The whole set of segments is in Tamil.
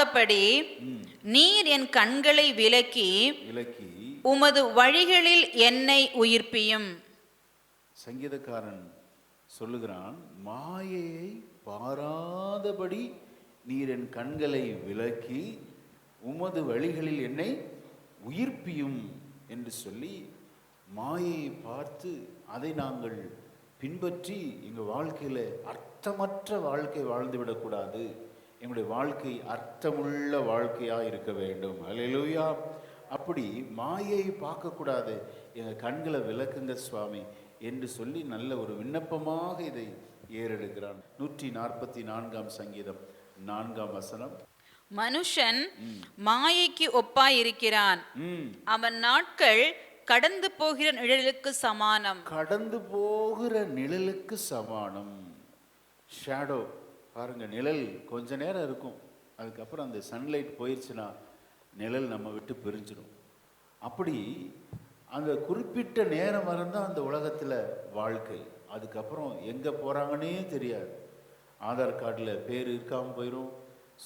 பாராதபடி நீர் என் கண்களை விலக்கி உமது வழிகளில் என்னை உயிர்ப்பியும். சங்கீதக்காரன் சொல்லுகிறான், மாயையை பாராதபடி நீர் என் கண்களை விலக்கி உமது வழிகளில் என்னை உயிர்ப்பியும் என்று சொல்லி, மாயையை பார்த்து அதை நாங்கள் பின்பற்றி எங்கள் வாழ்க்கையில் அர்த்தமற்ற வாழ்க்கை வாழ்ந்துவிடக்கூடாது. எங்களுடைய வாழ்க்கை அர்த்தமுள்ள வாழ்க்கையாக இருக்க வேண்டும். அல்லேலூயா. அப்படி மாயையை பார்க்கக்கூடாது, எங்கள் கண்களை விளக்குங்க சுவாமி என்று சொல்லி நல்ல ஒரு விண்ணப்பமாக இதை ஏறெடுக்கிறான். 144 சங்கீதம் 4 மனுஷன் மாயைக்கு ஒப்பாயிருக்கிறான், அவன் நாட்கள் கடந்து போகிற நிழலுக்கு சமானம். கடந்து போகிற நிழலுக்கு சமானம். ஷேடோ பாருங்க, நிழல் கொஞ்ச நேரம் இருக்கும், அதுக்கப்புறம் அந்த சன்லைட் போயிடுச்சுன்னா நிழல் நம்ம விட்டு பிரிஞ்சிடும். அப்படி அந்த குறிப்பிட்ட நேரம் வரந்தான் அந்த உலகத்தில் வாழ்க்கை. அதுக்கப்புறம் எங்கே போகிறாங்கன்னே தெரியாது. ஆதார் கார்டில் பேர் இருக்காமல் போயிடும்,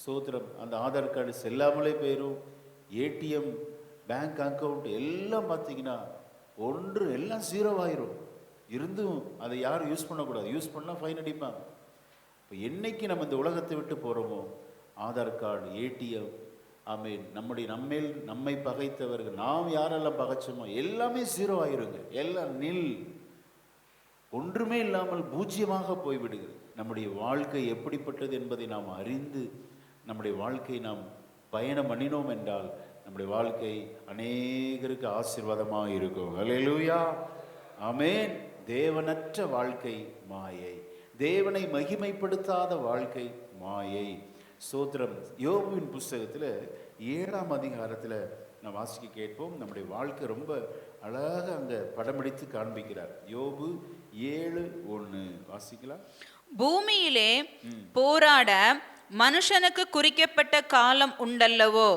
சோத்திரம் அந்த ஆதார் கார்டு செல்லாமலே போயிடும், ஏடிஎம் பேங்க் அக்கௌண்ட் எல்லாம் பார்த்தீங்கன்னா எல்லாம் 0 ஆயிரும். இருந்தும் அதை யாரும் யூஸ் பண்ணக்கூடாது, யூஸ் பண்ணால் ஃபைன் அடிப்பாங்க. இப்போ என்னைக்கு நம்ம இந்த உலகத்தை விட்டு போகிறோமோ, ஆதார் கார்டு, ஏடிஎம், நம்மை பகைத்தவர்கள், நாம் யாரெல்லாம் பகைச்சோமோ எல்லாமே 0 ஆயிருங்க. எல்லாம் நில், ஒன்றுமே இல்லாமல் பூஜ்யமாக போய்விடுகிறது. நம்முடைய வாழ்க்கை எப்படிப்பட்டது என்பதை நாம் அறிந்து நம்முடைய வாழ்க்கை நாம் பயணம் பண்ணினோம் என்றால் நம்முடைய வாழ்க்கை அநேகருக்கு ஆசீர்வாதமாக இருக்கும். அல்லேலூயா, ஆமென். தேவனற்ற வாழ்க்கை மாயை, தேவனை மகிமைப்படுத்தாத வாழ்க்கை மாயை. சோத்திரம். யோபுவின் புஸ்தகத்தில் 7ஆம் அதிகாரத்தில் நான் வாசிக்க கேட்போம். நம்முடைய வாழ்க்கை ரொம்ப அழகாக அங்கே படம்பிடித்து காண்பிக்கிறார். யோபு 7:1 வாசிக்கலாம். பூமியிலே போராட மனுஷனுக்கு குறிக்கப்பட்ட காலம் உண்டல்லவோ,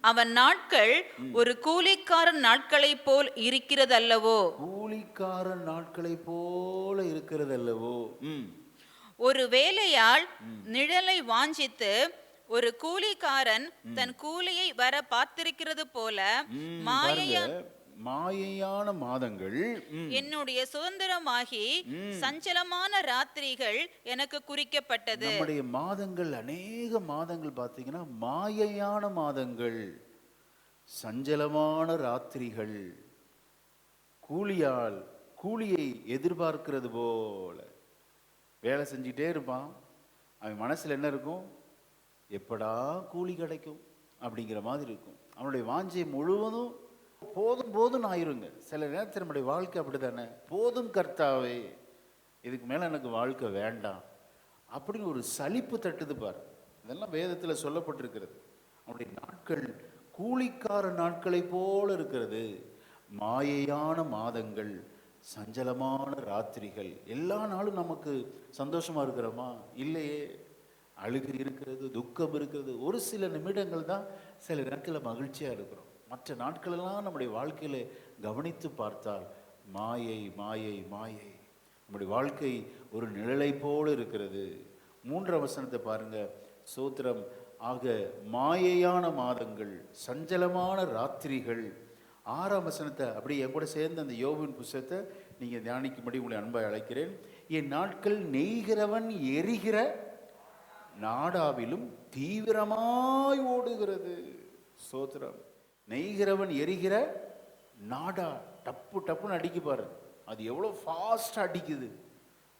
அவன் நாட்கள் ஒரு கூலிக்காரன் நாட்களை போல் இருக்கிறதல்லவோ. கூலிக்காரன் நாட்களை போல இருக்கிறதல்லவோ. ஒரு வேலையால் நிழலை வாஞ்சித்து ஒரு கூலிக்காரன் தன் கூலியை வர பார்த்திருக்கிறது போல மாயையான மாதங்கள் என்னுடைய சுதந்திரமாகி சஞ்சலமான ராத்திரிகள் எனக்கு குறிக்கப்பட்டது. நம்முடைய மாதங்கள், அநேக மாதங்கள் பார்த்தீங்கன்னா மாயையான மாதங்கள், சஞ்சலமான ராத்திரிகள், கூலியை எதிர்பார்க்கிறது போல வேலை செஞ்சுட்டே இருப்பான். அவன் மனசுல என்ன இருக்கும்? எப்படா கூலி கிடைக்கும் அப்படிங்கிற மாதிரி இருக்கும். அவனுடைய வாஞ்சை முழுவதும் போதும் போதும் ஆயிருங்க. சில நேரத்தில் நம்முடைய வாழ்க்கை அப்படித்தானே, போதும் கர்த்தாவே, இதுக்கு மேலே எனக்கு வாழ்க்கை வேண்டாம் அப்படின்னு ஒரு சலிப்பு தட்டுது பார். இதெல்லாம் வேதத்தில் சொல்லப்பட்டிருக்கிறது. அவனுடைய நாட்கள் கூலிக்கார நாட்களை போல இருக்கிறது, மாயையான மாதங்கள், சஞ்சலமான ராத்திரிகள். எல்லா நாளும் நமக்கு சந்தோஷமா இருக்கிறோமா? இல்லையே. அழுகை இருக்கிறது, துக்கம் இருக்கிறது. ஒரு சில நிமிடங்கள் தான் சில நேரத்தில் மகிழ்ச்சியாக இருக்கிறோம். மற்ற நாட்களெல்லாம் நம்முடைய வாழ்க்கையில் கவனித்து பார்த்தால் மாயை மாயை மாயை. நம்முடைய வாழ்க்கை ஒரு நிழலை போல இருக்கிறது. 3ஆம் வசனத்தை பாருங்க. சோத்திரம். ஆக மாயையான மாதங்கள், சஞ்சலமான ராத்திரிகள். 6ஆம் வசனத்தை அப்படியே என் கூட சேர்ந்து அந்த யோபுவின் புத்தகத்தை நீங்கள் தியானிக்கும்படி உங்களை அன்பாய் அழைக்கிறேன். என் நாட்கள் நெய்கிறவன் எரிகிற நாடாவிலும் தீவிரமாய் ஓடுகிறது. சோத்திரம். நெய்கிறவன் எரிகிற நாடா டப்பு டப்புன்னு அடிக்கு பாரு. அது எவ்வளோ ஃபாஸ்டாக அடிக்குது.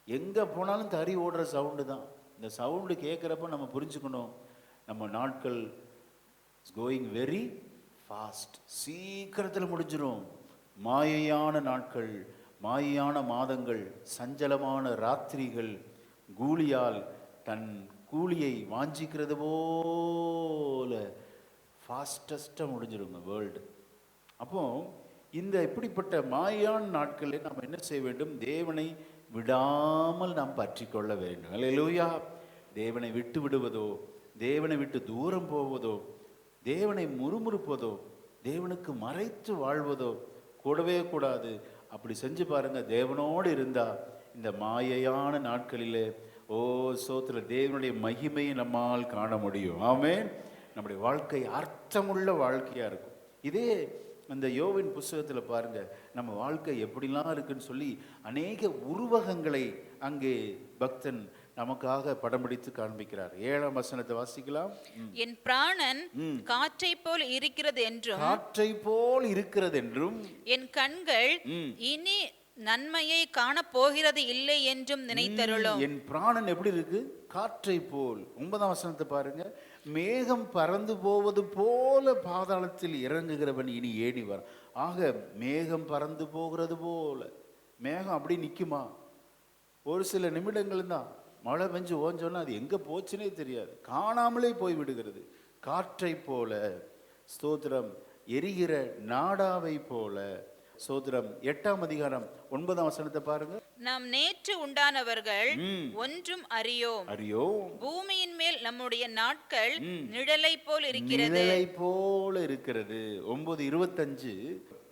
எங்கே போனாலும் தறி ஓடுற சவுண்டு தான். இந்த சவுண்டு கேட்குறப்ப நம்ம புரிஞ்சுக்கணும், நம்ம நாட்கள் இஸ் கோயிங் வெரி ஃபாஸ்ட், சீக்கிரத்தில் முடிஞ்சிடும். மாயையான நாட்கள், மாயையான மாதங்கள், சஞ்சலமான ராத்திரிகள், கூலியால் தன் கூலியை வாஞ்சிக்கிறது போல ஃபாஸ்டஸ்ட்டாக முடிஞ்சிருங்க வேர்ல்டு. அப்போ இந்த இப்படிப்பட்ட மாயான நாட்களில் நாம் என்ன செய்ய வேண்டும்? தேவனை விடாமல் நாம் பற்றி கொள்ள வேண்டும். அல்லேலூயா. தேவனை விட்டு விடுவதோ, தேவனை விட்டு தூரம் போவதோ, தேவனை முறுமுறுப்பதோ, தேவனுக்கு மறைத்து வாழ்வதோ கூடவே கூடாது. அப்படி செஞ்சு பாருங்க. தேவனோடு இருந்தா இந்த மாயையான நாட்களிலே சோத்திர தேவனுடைய மகிமையை நம்மால் காண முடியும். ஆமென். நம்முடைய வாழ்க்கை அர்த்தமுள்ள வாழ்க்கையா இருக்கும். இதே இந்த யோவின் புஸ்தகத்தில் பாருங்க, நம்ம வாழ்க்கை எப்படிலாம் இருக்குன்னு சொல்லி அநேக உருவகங்களை அங்கே பக்தன் நமக்காக படம் பிடித்து காண்பிக்கிறார். 7ஆம் வசனத்தை வாசிக்கலாம். என் பிராணன் காற்றை போல் இருக்கிறது என்றும், காற்றை போல் இருக்கிறது என்றும், என் கண்கள் இனி நன்மையை காண போகிறது இல்லை என்றும் நினைத்தருளும். என் பிராணன் எப்படி இருக்கு? காற்றை போல். 9ஆம் வசனத்தை பாருங்க. மேகம் பறந்து போவது போல பாதாளத்தில் இறங்குகிறவன் இனி ஏடி வர. ஆக மேகம் பறந்து போகிறது போல. மேகம் அப்படி நிக்குமா? ஒரு சில நிமிடங்கள் தான். மழை பெஞ்சு ஓஞ்சோன்னா அது எங்க போச்சுன்னே தெரியாது, காணாமலே போய் விடுகிறது. காற்றை போல. ஸ்தோத்திரம். எரிகிற நாடாவை போல. சோதரம் 8ஆம் அதிகாரம் 9ஆம் வசனத்தை பாருங்க. நாம் நேற்று உண்டானவர்கள் ஒன்றும் அறியோம். பூமியின் மேல் நம்முடைய நாட்கள் நிழலை போல் இருக்கிறது. நிழலை போல இருக்கிறது. 9:25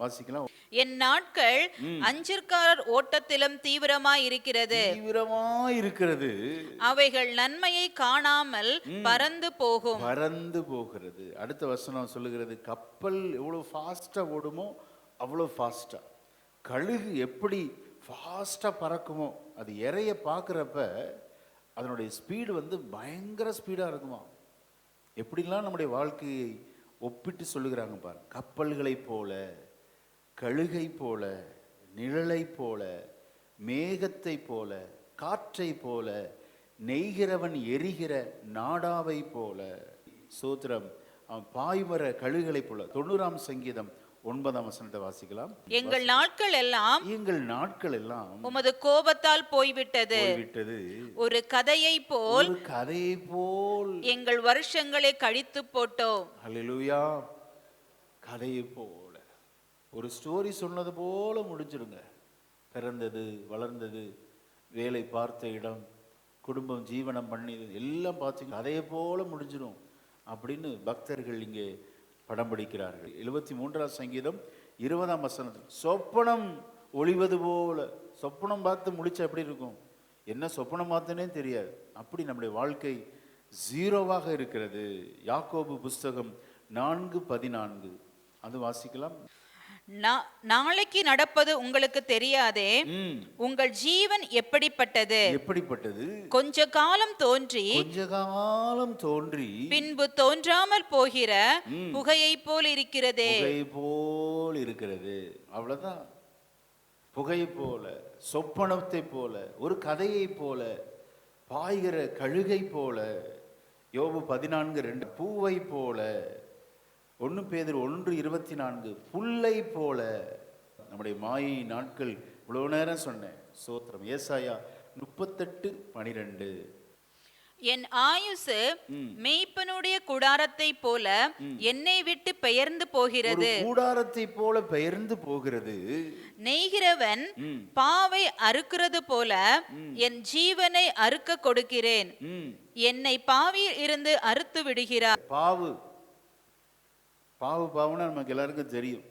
வாசிக்கலாம். என் நாட்கள் அஞ்சிற்காரர் ஓட்டத்திலும் தீவிரமாய் இருக்கிறது. அவைகள் நன்மையை காணாமல் பறந்து போகிறது. அடுத்த வசனம் சொல்லுகிறது, கப்பல் எவ்வளவு ஃபாஸ்டா ஓடுமோ அவ்வளோ ஃபாஸ்டா, கழுகு எப்படி ஃபாஸ்டா பறக்குமோ, அது இறைய பார்க்குறப்ப அதனுடைய ஸ்பீடு பயங்கர ஸ்பீடாக இருக்குமா. எப்படிலாம் நம்முடைய வாழ்க்கையை ஒப்பிட்டு சொல்லுகிறாங்க பாரு. கப்பல்களை போல, கழுகை போல, நிழலை போல, மேகத்தை போல, காற்றை போல, நெய்கிறவன் எரிகிற நாடாவை போல. சோத்திரம். பாய்மர கழுகுகளை போல. 90ஆம் சங்கீதம் 9ஆம் வசனத்தை வாசிக்கலாம். எங்கள் நாட்கள் எல்லாம் உமது கோபத்தால் போய்விட்டது. ஒரு கதையை போல் எங்கள் வருஷங்களை கழித்து போட்டோம். ஹல்லேலூயா. கதையை போல, ஒரு ஸ்டோரி சொன்னது போல முடிஞ்சிருங்க. பிறந்தது, வளர்ந்தது, வேலை பார்த்த இடம், குடும்பம், ஜீவனம் பண்ணி எல்லாம் பார்த்தீங்க, கதையை போல முடிஞ்சிடும் அப்படின்னு பக்தர்கள் இங்கே படம் பிடிக்கிறார்கள். 73ஆம் சங்கீதம் 20ஆம் வசனத்தில் சொப்பனம் ஒளிவது போல. சொப்பனம் பார்த்து முடிச்சா எப்படி இருக்கும்? என்ன சொப்பனம் பார்த்தனே தெரியாது. அப்படி நம்முடைய வாழ்க்கை ஜீரோவாக இருக்கிறது. யாக்கோபு புஸ்தகம் 4:14 அது வாசிக்கலாம். நாளைக்கு நடப்பது உங்களுக்கு தெரியாதே, உங்கள் ஜீவன் எப்படிப்பட்டது? கொஞ்ச காலம் தோன்றி பின்பு தோன்றாமல் போகிற புகையை போல் இருக்கிறதே. அவ்வளவுதான். புகை போல, சொப்பனத்தை போல, ஒரு கதையை போல, பாய்கிற கழுகை போல. யோபு 14:2 பூவை போல. 1 பேதுரு 1:24 புல்லை போல. நம்முடைய மாயை நாட்கள் இவ்வளவு நேரம் சொன்னேன். சோத்திரம். ஏசாயா 38:12 என் ஆயுசு மேய்ப்பனுடைய கூடாரத்தை போல என்னை விட்டு பெயர்ந்து போகிறது. கூடாரத்தை போல பெயர்ந்து போகிறது. நெய்கிறவன் பாவை அறுக்கிறது போல என் ஜீவனை அறுக்க கொடுக்கிறேன். என்னை பாவியில் இருந்து அறுத்து விடுகிறார். பாவுன்னா நமக்கு எல்லாருக்கும் தெரியும்.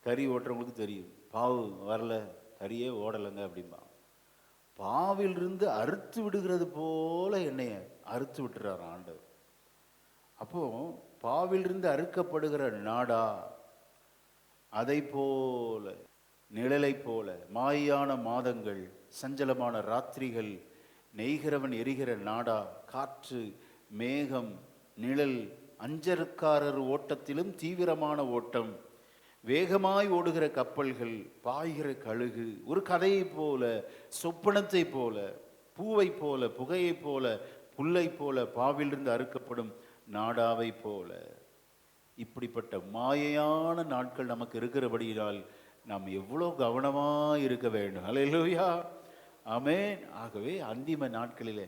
தறி ஓட்டுறவங்களுக்கு தெரியும். பாவு வரல, தறியே ஓடலைங்க அப்படிம்பா. பாவிலிருந்து அறுத்து விடுகிறது போல என்னைய அறுத்து விட்டுறார் ஆண்டவர். அப்போ பாவிலிருந்து அறுக்கப்படுகிற நாடா, அதை போல, நிழலை போல, மாயான மாதங்கள், சஞ்சலமான ராத்திரிகள், நெய்கிறவன் எரிகிற நாடா, காற்று, மேகம், நிழல், அஞ்சற்காரர் ஓட்டத்திலும் தீவிரமான ஓட்டம், வேகமாய் ஓடுகிற கப்பல்கள், பாய்கிற கழுகு, ஒரு கதையை போல, சொப்பனத்தை போல, பூவை போல, புகையை போல, புல்லை போல, பாவிலிருந்து அறுக்கப்படும் நாடாவை போல. இப்படிப்பட்ட மாயையான நாட்கள் நமக்கு இருக்கிறபடியால் நாம் எவ்வளோ கவனமாக இருக்க வேண்டும். அல்லேலூயா, ஆமென். ஆகவே அந்திம நாட்களிலே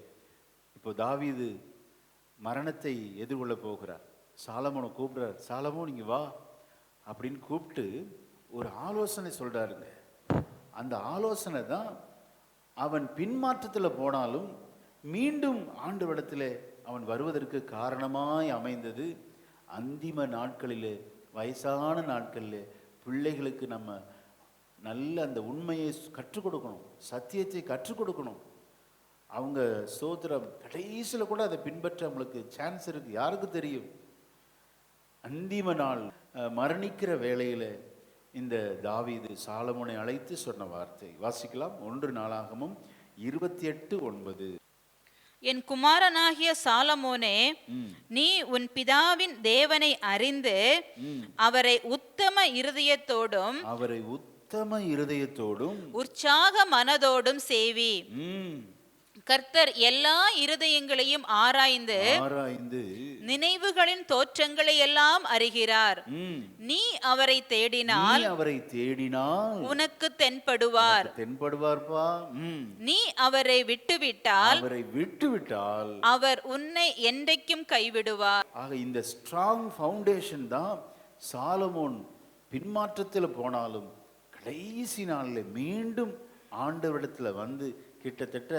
இப்போ தாவீது மரணத்தை எதிர்கொள்ள போகிறார். சாலமோனை கூப்பிடுறார். சாலமோன் இங்கே வா அப்படின்னு கூப்பிட்டு ஒரு ஆலோசனை சொல்றாருங்க. அந்த ஆலோசனை தான் அவன் பின்மாற்றத்தில் போனாலும் மீண்டும் ஆண்டவரிடத்தில் அவன் வருவதற்கு காரணமாய் அமைந்தது. அந்திம நாட்களிலே, வயசான நாட்களிலே பிள்ளைகளுக்கு நம்ம நல்ல அந்த உண்மையை கற்றுக் கொடுக்கணும், சத்தியத்தை கற்றுக் கொடுக்கணும். அவங்க ஸ்தோத்திரம் கடைசியில் கூட அதை பின்பற்ற அவங்களுக்கு சான்ஸ் இருக்கு. யாருக்கு தெரியும்? அந்திம நாள் மரணிக்கிற வேளையில இந்த தாவீது சாலமோனை அழைத்து சொன்ன வார்த்தை வாசிக்கலாம். 1 நாளாகமம் 28:9. என் குமாரனாகிய சாலமோனே, நீ உன் பிதாவின் தேவனை அறிந்து அவரை உத்தம இருதயத்தோடும் உற்சாக மனதோடும் சேவி. கர்த்தர் எல்லா இருதயங்களையும் ஆராய்ந்து நினைவுகளின் தோற்றங்களை எல்லாம் அறிகிறார். நீ அவரை தேடினால் உனக்கு தென்படுவார். நீ அவரை விட்டுவிட்டால் அவர் உன்னை என்றைக்கும் கைவிடுவார். ஆக இந்த ஸ்ட்ராங் ஃபவுண்டேஷன் தான் சாலமோன் பின்மாற்றத்தில் போனாலும் கடைசி நாளில் மீண்டும் ஆண்டவரிடத்துல வந்து கிட்டத்தட்ட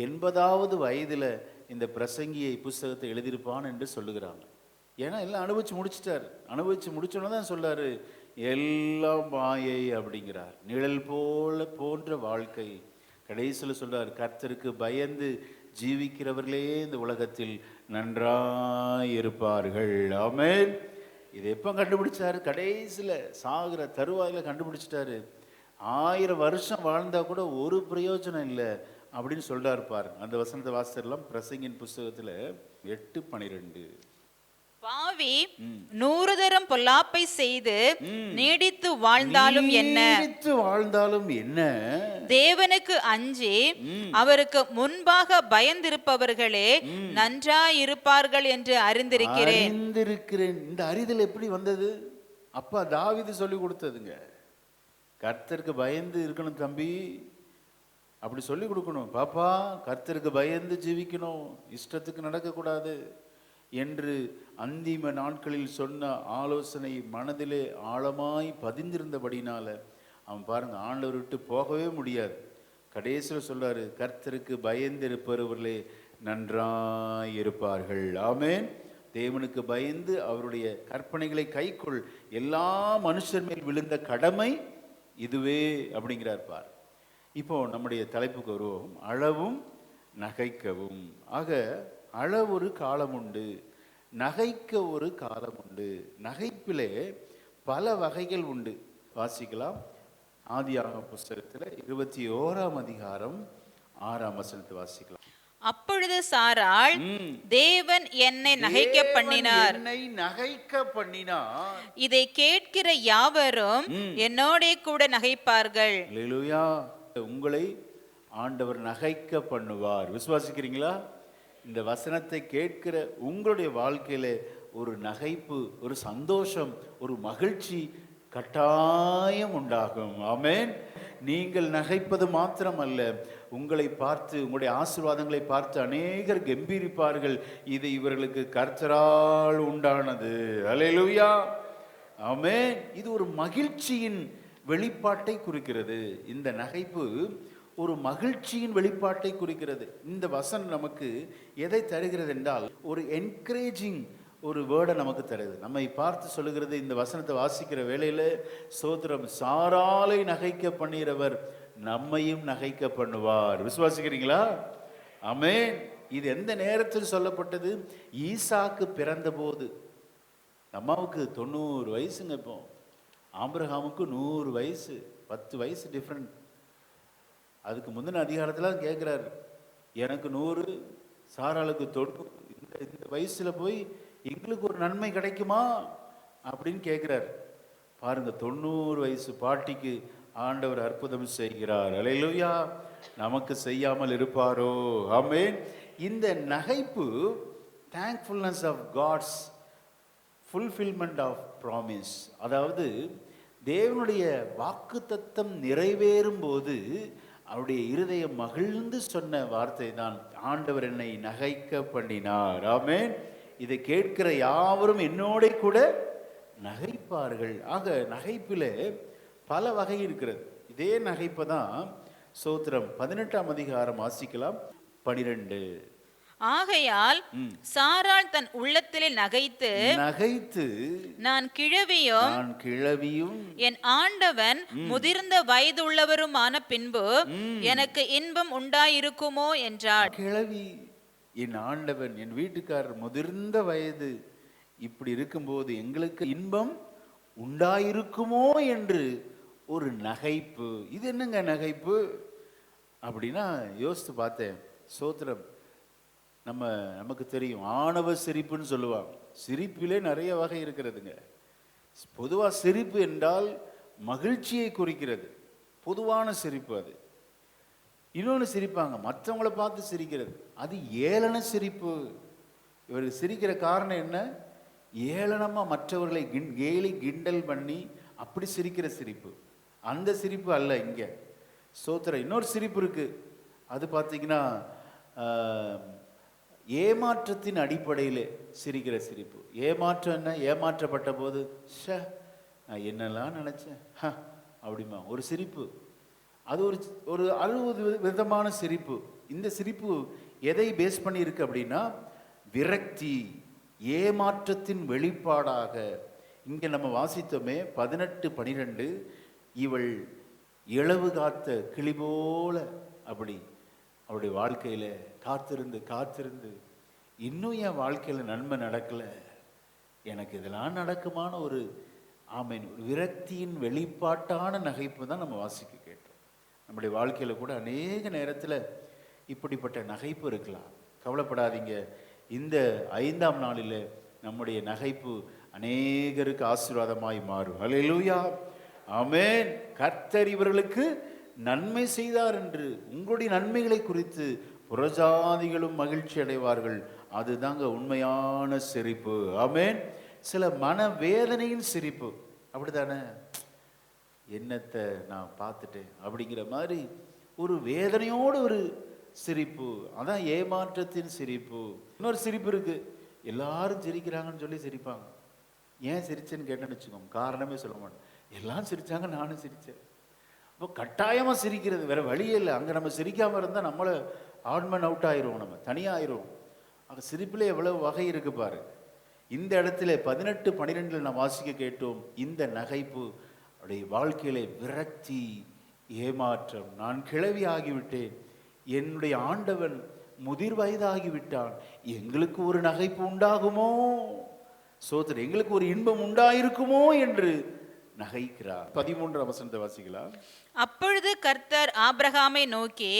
80வது வயதில் இந்த பிரசங்கியை புஸ்தகத்தை எழுதியிருப்பான் என்று சொல்லுகிறாங்க. ஏன்னா எல்லாம் அனுபவிச்சு முடிச்சிட்டார். அனுபவிச்சு முடிச்சோன்னு தான் சொல்லாரு, எல்லாம் மாயை அப்படிங்கிறார். நிழல் போன்ற வாழ்க்கை. கடைசியில் சொல்றார், கர்த்தருக்கு பயந்து ஜீவிக்கிறவர்களே இந்த உலகத்தில் நன்றாய் இருப்பார்கள். ஆமென். இது எப்போ கண்டுபிடிச்சாரு? கடைசியில் சாகிற தருவாயில் கண்டுபிடிச்சிட்டாரு. 1000 வருஷம் வாழ்ந்தா கூட ஒரு பிரயோஜனம் இல்லை அப்படின்னு சொல்றாரு பாரு. அந்த வசனத்தை வாசிச்சிடலாம். பிரசங்கின் புஸ்தகத்துல 8:12. பாவி 100 தரம் பொல்லாப்பை செய்து நீடித்து வாழ்ந்தாலும் என்ன, தேவனுக்கு அஞ்சி அவருக்கு முன்பாக பயந்திருப்பவர்களே நன்றாயிருப்பார்கள் என்று அறிந்திருக்கிறேன். இந்த அறிதல் எப்படி வந்தது? அப்பா தாவீது சொல்லி கொடுத்ததுங்க. கர்த்தருக்கு பயந்து இருக்கணும் தம்பி, அப்படி சொல்லி கொடுக்கணும். பாப்பா கர்த்தருக்கு பயந்து ஜீவிக்கணும், இஷ்டத்துக்கு நடக்கக்கூடாது என்று அந்திம நாட்களில் சொன்ன ஆலோசனை மனதிலே ஆழமாய் பதிந்திருந்தபடினால அவன் பாருங்க, ஆண்டவர் விட்டு போகவே முடியாது. கடைசியில் சொல்றாரு, கர்த்தருக்கு பயந்து இருப்பவர்களே நன்றாய் இருப்பார்கள். ஆமென். தேவனுக்கு பயந்து அவருடைய கற்பனைகளை கைக்குள் எல்லா மனுஷர் மேல் விழுந்த கடமை இதுவே அப்படிங்கிறார் பார். இப்போ நம்முடைய தலைப்புக்கு வருவோம், அளவும் நகைக்கவும். ஆக அள ஒரு காலம் உண்டு, நகைக்க ஒரு காலம் உண்டு. நகைப்பிலே பல வகைகள் உண்டு. வாசிக்கலாம். ஆதியாகம புஸ்தகத்தில் 21ஆம் அதிகாரம் 6ஆம் வசனத்தை வாசிக்கலாம். அப்பொழுது சாராள், தேவன் என்னை நகைக்க பண்ணினார், இதை கேட்கிற யாவரும் என்னோட கூட நகைப்பார்கள். அல்லேலூயா. உங்களை ஆண்டவர் நகைக்க பண்ணுவார். விசுவாசிக்கிறீங்களா? இந்த வசனத்தை கேட்கிற உங்களுடைய வாழ்க்கையில ஒரு நகைப்பு, ஒரு சந்தோஷம், ஒரு மகிழ்ச்சி கட்டாயம் உண்டாகும். ஆமென். நீங்கள் நகைப்பது மாத்திரமல்ல, உங்களை பார்த்து, உங்களுடைய ஆசீர்வாதங்களை பார்த்து அநேகர் கம்பீரிப்பார்கள். இது இவர்களுக்கு கர்த்தரால் உண்டானது. அல்லேலூயா. ஆமென். இது ஒரு மகிழ்ச்சியின் வெளிப்பாட்டை குறிக்கிறது. இந்த நகைப்பு ஒரு மகிழ்ச்சியின் வெளிப்பாட்டை குறிக்கிறது. இந்த வசனம் நமக்கு எதை தருகிறது என்றால், ஒரு என்கரேஜிங் ஒரு வேர்டை நமக்கு தருது. நம்மை பார்த்து சொல்லுகிறது, இந்த வசனத்தை வாசிக்கிற வேளையில ஸ்தோத்திரம், சாராளை நகைக்க பண்ணுகிறவர் நம்மையும் நகைக்க பண்ணுவார். விசுவாசிக்கிறீங்களா? ஆமென். இது எந்த நேரத்தில் சொல்லப்பட்டது? ஈசாக்கு பிறந்த போது. அம்மாவுக்கு 90 வயசுங்க. இப்போ ஆபிரகாமுக்கு 100 வயசு, 10 வயசு டிஃப்ரெண்ட். அதுக்கு முந்தின அதிகாரத்தில் கேட்குறாரு, எனக்கு 100, சாராளுக்கு 90. இந்த வயசுல போய் எங்களுக்கு ஒரு நன்மை கிடைக்குமா அப்படின்னு கேட்குறாரு. பாருங்க, 90 வயசு பாட்டிக்கு ஆண்டவர் அற்புதம் செய்கிறார். அல்லேலூயா. நமக்கு செய்யாமல் இருப்பாரோ? ஆமென். இந்த நகைப்பு thankfulness of God's fulfilment of promise. அதாவது தேவனுடைய வாக்குத்தத்தம் நிறைவேறும் போது அவருடைய இருதயம் மகிழ்ந்து சொன்ன வார்த்தை தான், ஆண்டவர் என்னை நகைக்க பண்ணினார். ஆமென். இதை கேட்கிற யாவரும் என்னோட கூட நகைப்பார்கள். ஆக நகைப்பில் பல வகை இருக்கிறது. இதே நகைப்பை தான் ஸ்தோத்திரம் 18ஆம் அதிகாரம் வாசிக்கலாம். 12. ஆகையால் சாராள் தன் உள்ளத்திலே நகைத்து நான் கிழவியும் என் ஆண்டவன் முதிர்ந்த வயதுள்ளவருமான பின்பு எனக்கு இன்பம் உண்டாயிருக்குமோ என்றாள். கிழவி, என் ஆண்டவன், என் வீட்டுக்காரர் முதிர்ந்த வயது, இப்படி இருக்கும்போது எங்களுக்கு இன்பம் உண்டாயிருக்குமோ என்று ஒரு நகைப்பு. இது என்னங்க நகைப்பு அப்படின்னா யோசித்து பார்த்தேன். சோத்திரம். நமக்கு தெரியும், ஆணவ சிரிப்புன்னு சொல்லுவாங்க. சிரிப்பிலே நிறைய வகை இருக்கிறதுங்க. பொதுவாக சிரிப்பு என்றால் மகிழ்ச்சியை குறிக்கிறது, பொதுவான சிரிப்பு அது. இன்னொன்று சிரிப்பாங்க, மற்றவங்கள பார்த்து சிரிக்கிறது, அது ஏளன சிரிப்பு. இவர் சிரிக்கிற காரணம் என்ன? ஏளனமாக மற்றவர்களை கேலி கிண்டல் பண்ணி அப்படி சிரிக்கிற சிரிப்பு. அந்த சிரிப்பு அல்ல இங்கே. சோத்திரம். இன்னொரு சிரிப்பு இருக்கு, அது பார்த்தீங்கன்னா ஏமாற்றத்தின் அடிப்படையில் சிரிக்கிற சிரிப்பு. ஏமாற்றம் என்ன? ஏமாற்றப்பட்ட போது நான் என்னெல்லாம் நினச்சேன் அப்படிமா ஒரு சிரிப்பு. அது ஒரு 60 விதமான சிரிப்பு. இந்த சிரிப்பு எதை பேஸ் பண்ணி இருக்கு அப்படின்னா விரக்தி, ஏமாற்றத்தின் வெளிப்பாடாக. இங்கே நம்ம வாசித்தோமே 18:12, இவள் இளவு காத்த கிளி போல அப்படி அவருடைய வாழ்க்கையில காத்திருந்து இன்னும் என் வாழ்க்கையில நன்மை நடக்கல, எனக்கு இதெல்லாம் நடக்குமான ஒரு ஆமீன், ஒரு விரக்தியின் வெளிப்பாட்டான நகைப்பு தான் நம்ம வாசிக்க கேட்டோம். நம்முடைய வாழ்க்கையில கூட அநேக நேரத்தில் இப்படிப்பட்ட நகைப்பு இருக்கலாம். கவலைப்படாதீங்க, இந்த 5ஆம் நாளில் நம்முடைய நகைப்பு அநேகருக்கு ஆசீர்வாதமாய் மாறும். அல்லேலூயா, ஆமென். கர்த்தர் இவர்களுக்கு நன்மை செய்தார் என்று உங்களுடைய நன்மைகளை குறித்து புறஜாதிகளும் மகிழ்ச்சி அடைவார்கள். அதுதாங்க உண்மையான சிரிப்பு. ஆமென். சில மனவேதனையின் சிரிப்பு அப்படித்தானே, என்னத்தை நான் பார்த்துட்டேன் அப்படிங்கிற மாதிரி ஒரு வேதனையோடு ஒரு சிரிப்பு, அதான் ஏமாற்றத்தின் சிரிப்பு. இன்னொரு சிரிப்பு இருக்கு, எல்லாரும் சிரிக்கிறாங்கன்னு சொல்லி சிரிப்பாங்க. ஏன் சிரிச்சேன்னு கேட்டேன்னு வச்சுக்கோங்க, காரணமே சொல்ல மாட்டேன். எல்லாம் சிரிச்சாங்க, நானும் சிரித்தேன். அப்போ கட்டாயமாக சிரிக்கிறது, வேற வழியே இல்லை. அங்கே நம்ம சிரிக்காமல் இருந்தால் நம்மளை ஆட்மன் அவுட் ஆயிரும், நம்ம தனியாயிரும். அங்கே சிரிப்பில் எவ்வளவு வகை இருக்கு பாரு. இந்த இடத்துல 18:12 நான் வாசிக்க கேட்டோம், இந்த நகைப்பு அவருடைய வாழ்க்கையில விரக்தி, ஏமாற்றம். நான் கிழவி ஆகிவிட்டேன், என்னுடைய ஆண்டவன் முதிர் வயதாகிவிட்டான், எங்களுக்கு ஒரு நகைப்பு உண்டாகுமோ, சோதரர் எங்களுக்கு ஒரு இன்பம் உண்டாயிருக்குமோ என்று நகைக்கிறார். 13ஆம் வசனத்தை வாசிக்கலாம். அப்பொழுது கர்த்தர் ஆபிரகாமை நோக்கி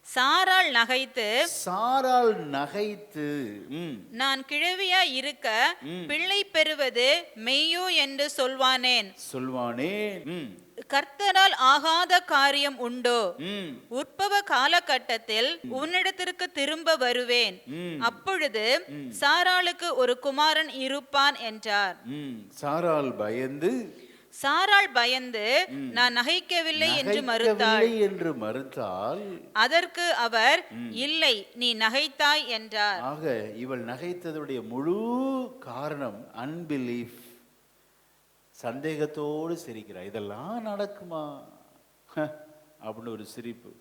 சாராள் நகைத்து நான் கிழவியா இருக்க பிள்ளை பெறுவது மெய்யோ என்று சொல்வானேன். கர்த்தரால் ஆகாத காரியம் உண்டோ? உற்பவ காலகட்டத்தில் உன்னிடத்திற்கு திரும்ப வருவேன், அப்பொழுது சாராளுக்கு ஒரு குமாரன் இருப்பான் என்றார். சாராள் பயந்து நான் நகைக்கவில்லை என்று மறுத்தாள். அதற்கு அவர் இல்லை, நீ நகைத்தாய் என்றார். ஆக இவள் நகைத்ததுடைய முழு காரணம் அன்பிலீஃப், சந்தேகத்தோடு சிரிக்கிறார். இதெல்லாம் நடக்குமா அப்படின்னு ஒரு சிரிப்பு.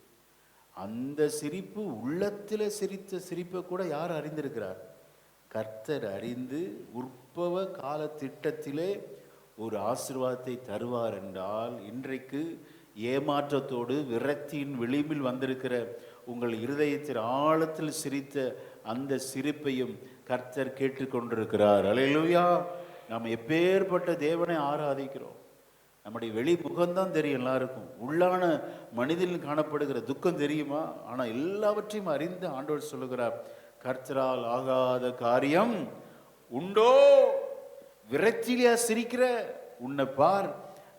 அந்த சிரிப்பு உள்ளத்தில் சிரித்த சிரிப்பை கூட யார் அறிந்திருக்கிறார்? கர்த்தர் அறிந்து உற்பவ கால திட்டத்திலே ஒரு ஆசீர்வாதத்தை தருவார் என்றால், இன்றைக்கு ஏமாற்றத்தோடு விரக்தியின் விளிம்பில் வந்திருக்கிற உங்கள் இருதயத்தின் ஆழத்தில் சிரித்த அந்த சிரிப்பையும் கர்த்தர் கேட்டுக்கொண்டிருக்கிறார். அல்லேலூயா. நாம் எப்பேற்பட்ட தேவனை ஆராதிக்கிறோம். நம்முடைய வெளி முகம்தான் தெரியும் எல்லாருக்கும், உள்ளான மனிதனில் காணப்படுகிற துக்கம் தெரியுமா? ஆனால் எல்லாவற்றையும் அறிந்து ஆண்டவர் சொல்லுகிறார், கர்த்தரால் ஆகாத காரியம் உண்டோ? விரக்தியா சிரிக்கிற உன்னை பார்,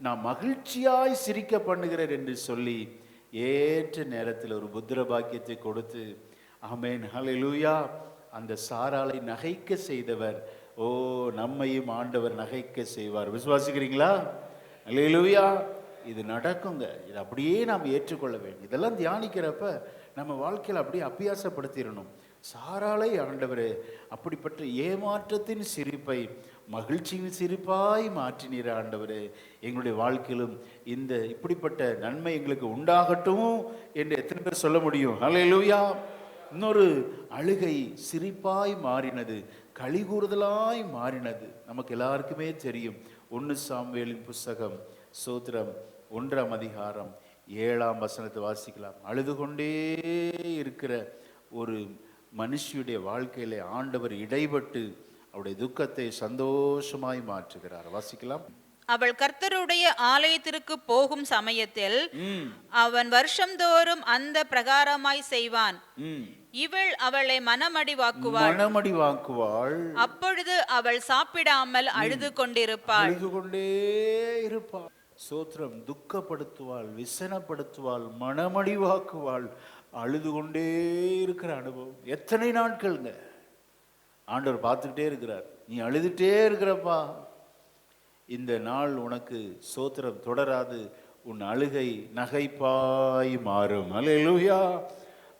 நான் மகிழ்ச்சியாய் சிரிக்க பண்ணுகிறேன் என்று சொல்லி ஏற்ற நேரத்தில் ஒரு புத்திர பாக்கியத்தை கொடுத்து, ஆமென், ஹல்லேலூயா, அந்த சாராளை நகைக்க செய்தவர், ஓ நம்மையும் ஆண்டவர் நகைக்க செய்வார். விசுவாசிக்கிறீங்களா? ஹல்லேலூயா. இது நடக்குங்க. இது அப்படியே நாம் ஏற்றுக்கொள்ள வேண்டும். இதெல்லாம் தியானிக்கிறப்ப நம்ம வாழ்க்கையில் அப்படியே அபியாசப்படுத்திடணும். சாராளை ஆண்டவரே அப்படிப்பட்ட ஏமாற்றத்தின் சிரிப்பை மகிழ்ச்சியின் சிரிப்பாய் மாற்றினீர் ஆண்டவரே. எங்களுடைய வாழ்க்கையிலும் இந்த இப்படிப்பட்ட நன்மை எங்களுக்கு உண்டாகட்டும் என்று எத்தனை பேர் சொல்ல முடியும்? ஹல்லேலூயா. இன்னொரு அழுகை சிரிப்பாய் மாறினது, களிகூறுதலாய் மாறினது. நமக்கு எல்லாருக்குமே தெரியும். 1 சாமுவேலின் புஸ்தகம் சோத்திரம் 1ஆம் அதிகாரம் 7ஆம் வசனத்தை வாசிக்கலாம். அழுது கொண்டே இருக்கிற ஒரு மனுஷியுடைய வாழ்க்கையில ஆண்டவர் இடைப்பட்டு அவருடைய துக்கத்தை சந்தோஷமாய் மாற்றுகிறார். வாசிக்கலாம். அவள் கர்த்தருடைய ஆலயத்திற்கு போகும் சமயத்தில் அவன் வருஷம்தோறும் அந்த பிரகாரமாய் செய்வான். இவள் அவளை மனமடிவாக்குவாள். அப்பொழுது அவள் சாப்பிடாமல் அழுது கொண்டிருப்பாள். சோத்திரம். துக்கப்படுத்துவாள், விசனப்படுத்துவாள், மனமடிவாக்குவாள், அழுது கொண்டே இருக்கிற அனுபவம். எத்தனை நாட்கள்ங்க ஆண்டவர் பார்த்துக்கிட்டே இருக்கிறார். நீ அழுதுட்டே இருக்கிறப்பா, இந்த நாள் உனக்கு சோத்திரம் தொடராது, உன் அழுகை நகைப்பாய் மாறும். அல்லேலூயா,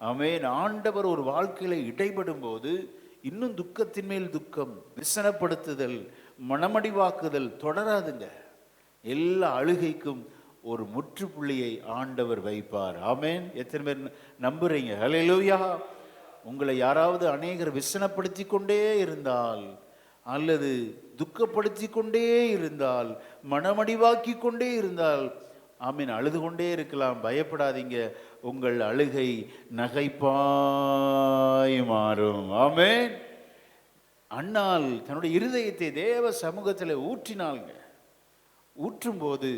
ஆமென். ஆண்டவர் ஒரு வாழ்க்கையில இடைப்படும் போது இன்னும் துக்கத்தின் மேல் துக்கம், விசனப்படுத்துதல், மனமடிவாக்குதல் தொடராதுங்க. எல்லா அழுகைக்கும் ஒரு முற்றுப்புள்ளியை ஆண்டவர் வைப்பார். ஆமென். எத்தனை பேர் நம்புறீங்க? அல்லேலூயா. உங்களை யாராவது அநேகர் விசனப்படுத்தி கொண்டே இருந்தால், அல்லது துக்கப்படுத்தி கொண்டே இருந்தால், மனமடிவாக்கி கொண்டே இருந்தால், ஆமீன், அழுது கொண்டே இருக்கலாம். பயப்படாதீங்க, உங்கள் அழுகை நகைப்பாய் மாறும். ஆமேன். அன்னாள் தன்னுடைய இருதயத்தை தேவ சமூகத்தில் ஊற்றினாள்ங்க. ஊற்றும் போது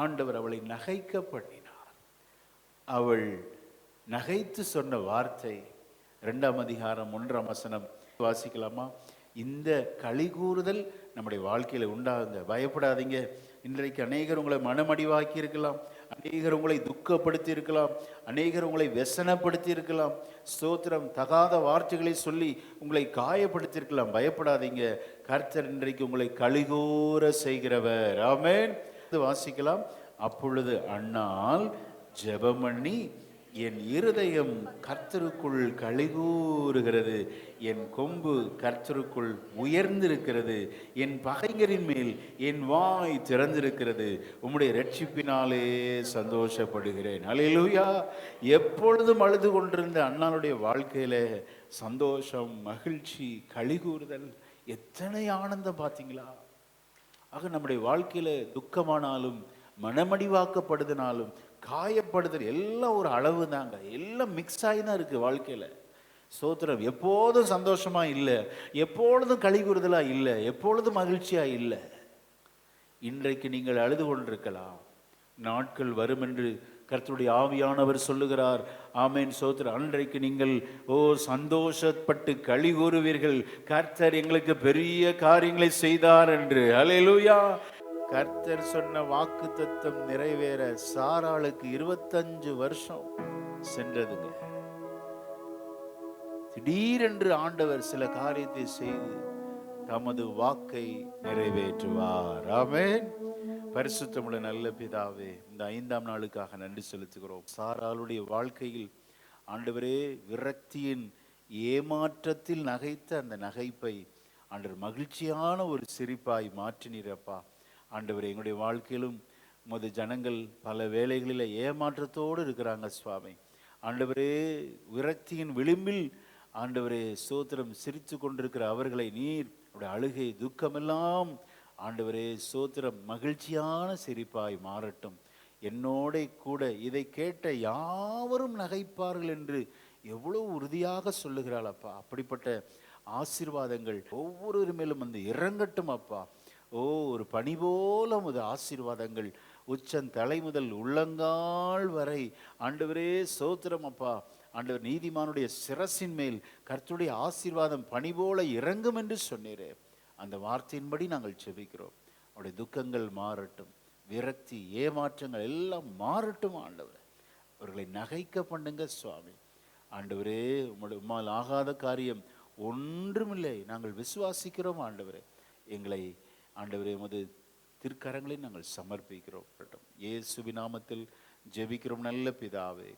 ஆண்டவர் அவளை நகைக்க பண்ணினார். அவள் நகைத்து சொன்ன வார்த்தை 2ஆம் அதிகாரம் 1ஆம் வசனம் வாசிக்கலாமா? இந்த களிகூறுதல் நம்முடைய வாழ்க்கையில உண்டாகுங்க. பயப்படாதீங்க. இன்றைக்கு அநேகர் உங்களை மனமடிவாக்கி இருக்கலாம், அநேகர் உங்களை துக்கப்படுத்தி இருக்கலாம், அநேகர் உங்களை व्यसனப்படுத்தி இருக்கலாம், ஸ்தோத்திரம், தகாத வார்த்தைகளை சொல்லி உங்களை காயப்படுத்தி இருக்கலாம். பயப்படாதீங்க, கர்த்தர் இன்றைக்கு உங்களை களிகூற செய்கிறவர். ஆமென். வாசிக்கலாம். அப்பொழுது அன்னாள் ஜெபம் பண்ணி, என் இருதயம் கர்த்தருக்குள் களிகூறுகிறது, என் கொம்பு கர்த்தருக்குள் உயர்ந்திருக்கிறது, என் பகைஞரின் மேல் என் வாய் திறந்திருக்கிறது, உம்முடைய இரட்சிப்பினாலே சந்தோஷப்படுகிறேன். அல்லேலூயா. எப்பொழுதும் அழுது கொண்டிருந்த அன்னாளுடைய வாழ்க்கையில சந்தோஷம், மகிழ்ச்சி, களிகூறுதல், எத்தனை ஆனந்தம் பார்த்தீங்களா? ஆக நம்முடைய வாழ்க்கையில துக்கமானாலும், மனமடிவாக்கப்படுதினாலும், காயப்படுதல் எல்லாம் ஒரு அளவு தாங்க. எல்லாம் மிக்ஸ் ஆகி தான் இருக்கு வாழ்க்கையில. ஸ்தோத்திரம். எப்போதும் சந்தோஷமா இல்லை, எப்பொழுதும் களிகூறுதலா இல்லை, எப்பொழுதும் மகிழ்ச்சியா இல்லை. இன்றைக்கு நீங்கள் அழுது கொண்டிருக்கலாம். நாட்கள் வரும் என்று கர்த்தருடைய ஆவியானவர் சொல்லுகிறார். ஆமென். ஸ்தோத்திரம். அன்றைக்கு நீங்கள் சந்தோஷப்பட்டு களி கூறுவீர்கள், கர்த்தர் எங்களுக்கு பெரிய காரியங்களை செய்தார் என்று. அல்லேலூயா. கர்த்தர் சொன்ன வாக்கு தத்தம் நிறைவேற சாராளுக்கு 25 வருஷம் சென்றதுங்க. திடீரென்று ஆண்டவர் சில காரியத்தை செய்து தமது வாக்கை நிறைவேற்றுவார். ஆமென். பரிசுத்தமுள்ள நல்ல பிதாவே, இந்த 5ஆம் நாளுக்காக நன்றி செலுத்துகிறோம். சாராளுடைய வாழ்க்கையில் ஆண்டவரே விரக்தியின் ஏமாற்றத்தில் நகைத்த அந்த நகைப்பை ஆண்டவர் மகிழ்ச்சியான ஒரு சிரிப்பாய் மாற்றினீரப்பா. ஆண்டவரே, எங்களுடைய வாழ்க்கையிலும் உமது ஜனங்கள் பல வேளைகளில் ஏமாற்றத்தோடு இருக்கிறாங்க சுவாமி. ஆண்டவரே, விரக்தியின் விளிம்பில் ஆண்டவரே ஸ்தோத்திரம் சிரித்து கொண்டிருக்கிற அவர்களை நீர் அவருடைய அழுகை துக்கமெல்லாம் ஆண்டவரே ஸ்தோத்திரம் மகிழ்ச்சியான சிரிப்பாய் மாறட்டும். என்னோட கூட இதை கேட்ட யாவரும் நகைப்பார்கள் என்று எவ்வளவு உறுதியாக சொல்லுகிறாள் அப்பா. அப்படிப்பட்ட ஆசீர்வாதங்கள் ஒவ்வொரு மேலும் வந்து இறங்கட்டும் அப்பா. ஒரு பனி போல உமது ஆசீர்வாதங்கள் உச்சந்தலை முதல் உள்ளங்கால் வரை ஆண்டவரே ஸ்தோத்திரம் அப்பா. ஆண்டவர், நீதிமானுடைய சிரசின் மேல் கர்த்தருடைய ஆசீர்வாதம் பனி போல இறங்கும் என்று சொன்னீரே, அந்த வார்த்தையின்படி நாங்கள் செபிக்கிறோம். அவருடைய துக்கங்கள் மாறட்டும், விரக்தி ஏமாற்றங்கள் எல்லாம் மாறட்டும் ஆண்டவர். அவர்களை நகைக்க பண்ணுங்க சுவாமி. ஆண்டவரே, உம்மால் ஆகாத காரியம் ஒன்றுமில்லை, நாங்கள் விசுவாசிக்கிறோம் ஆண்டவரே. எங்களை ஆண்டவரே உமது திருக்கரங்களை நாங்கள் சமர்ப்பிக்கிறோம். இயேசுவின் நாமத்தில் ஜெபிக்கிறோம் நல்ல பிதாவே.